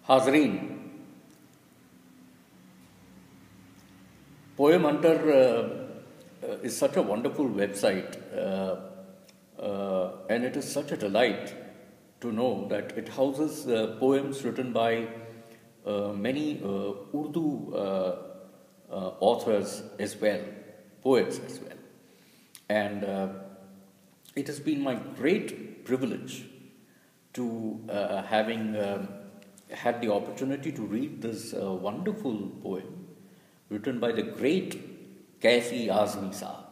हाजरीन, Poem Hunter is such a wonderful website, and it is such a delight to know that it houses poems written by many Urdu authors as well, poets as well. And it has been my great privilege to having had the opportunity to read this wonderful poem written by the great Kaifi Azmi Saab.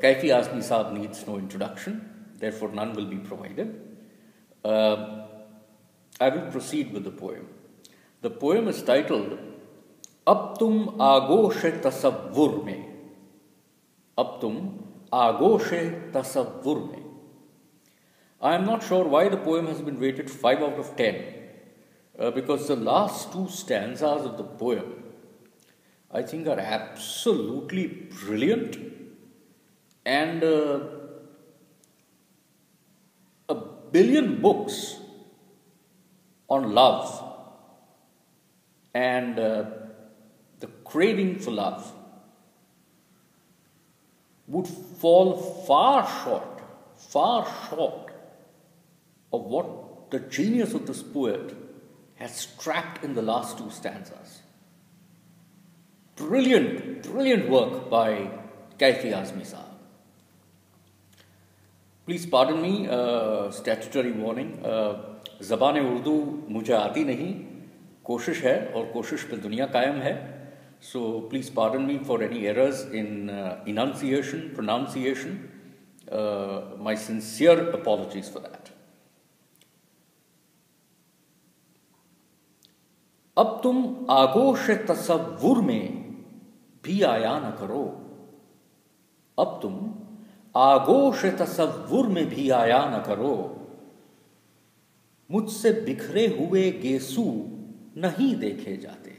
Kaifi Azmi Saab needs no introduction, therefore none will be provided. I will proceed with the poem. The poem is titled Ab tum agoshe tasavvur mein. Ab tum agoshe tasavvur mein. I am not sure why the poem has been rated 5 out of 10, because the last two stanzas of the poem I think are absolutely brilliant, and a billion books on love and the craving for love would fall far short of what the genius of this poet has trapped in the last two stanzas. Brilliant work by Kaifi Azmi Saab. Please pardon me, statutory warning. ज़बान उर्दू मुझे आती नहीं, कोशिश है और कोशिश पे दुनिया कायम है. So please pardon me for any errors in enunciation, pronunciation. My sincere apologies for that. अब तुम आगोश तसव्वुर में भी आया न करो. अब तुम आगोश तसव्वुर में भी आया न करो. मुझसे बिखरे हुए गेसू नहीं देखे जाते.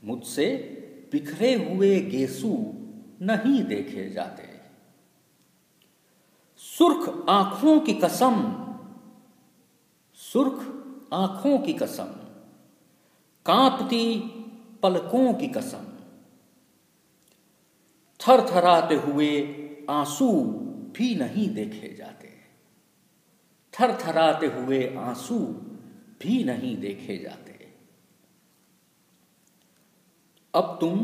मुझसे बिखरे हुए गेसू नहीं देखे जाते. सुर्ख आंखों की कसम, सुर्ख आंखों की कसम, कांपती पलकों की कसम, थरथराते हुए आंसू भी नहीं देखे जाते. थरथराते हुए आंसू भी नहीं देखे जाते. अब तुम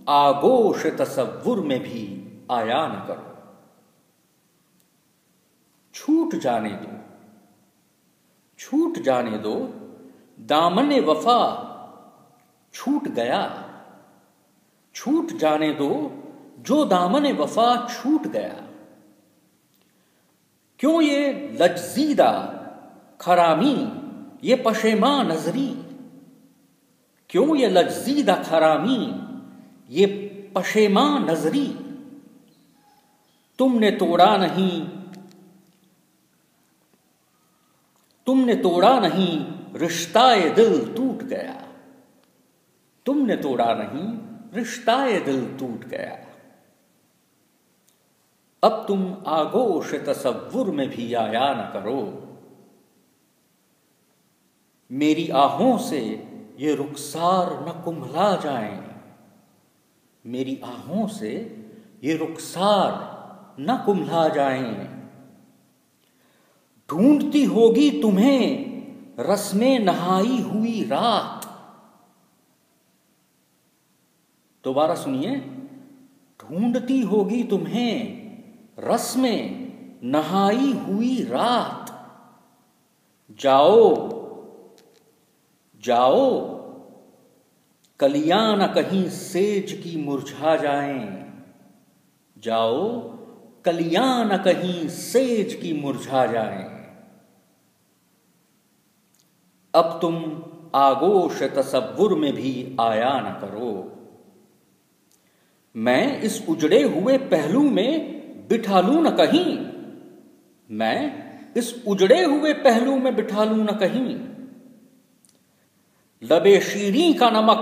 आगोश तसव्वुर में भी आया न करो. छूट जाने दो, छूट जाने दो, दामने वफा छूट गया. छूट जाने दो जो दामने वफा छूट गया. क्यों ये लज्जीदा खरामी, ये पशेमा नजरी. क्यों ये लज्जीदा खरामी, ये पशेमा नजरी. तुमने तोड़ा नहीं, तुमने तोड़ा नहीं, रिश्ताए दिल टूट गया. तुमने तोड़ा नहीं, रिश्ताए दिल टूट गया. अब तुम आगोश तसव्वुर में भी आया न करो. मेरी आहों से ये रुखसार न कुम्हला जाएं. मेरी आहों से ये रुखसार न कुम्हला जाएं. ढूंढती होगी तुम्हें रस्में नहाई हुई रात. दोबारा सुनिए. ढूंढती होगी तुम्हें रस्में नहाई हुई रात. जाओ जाओ, कलियां न कहीं सेज की मुरझा जाएं. जाओ, कलियां न कहीं सेज की मुरझा जाएं. अब तुम आगोश तसव्वुर में भी आया न करो. मैं इस उजड़े हुए पहलू में बिठा लूं न कहीं. मैं इस उजड़े हुए पहलू में बिठा लूं न कहीं. लबे शीरीं का नमक,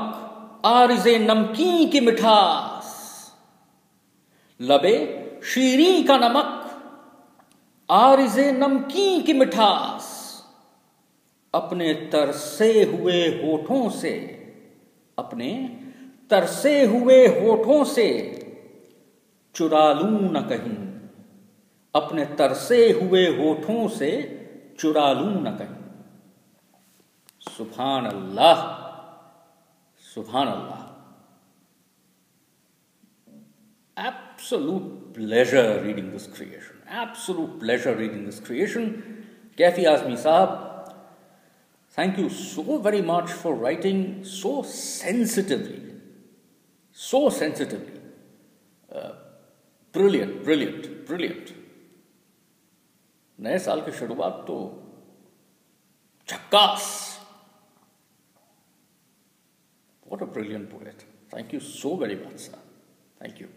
आरिज़े नमकीन की मिठास. लबे शीरीं का नमक, आरिज़े नमकीन की मिठास. अपने तरसे हुए होठों से, अपने तरसे हुए होठों से चुरा लूं न कहीं, अपने तरसे हुए होठों से चुरा लूं न कहीं। सुभान अल्लाह, सुभान अल्लाह। Absolute pleasure reading this creation. Absolute pleasure reading this creation. Kaifi Azmi Saab, thank you so very much for writing so sensitively. So sensitively. Brilliant, brilliant, brilliant. नए साल की शुरुआत तो झक्कास. What a brilliant poet. Thank you so very much, sir. Thank you.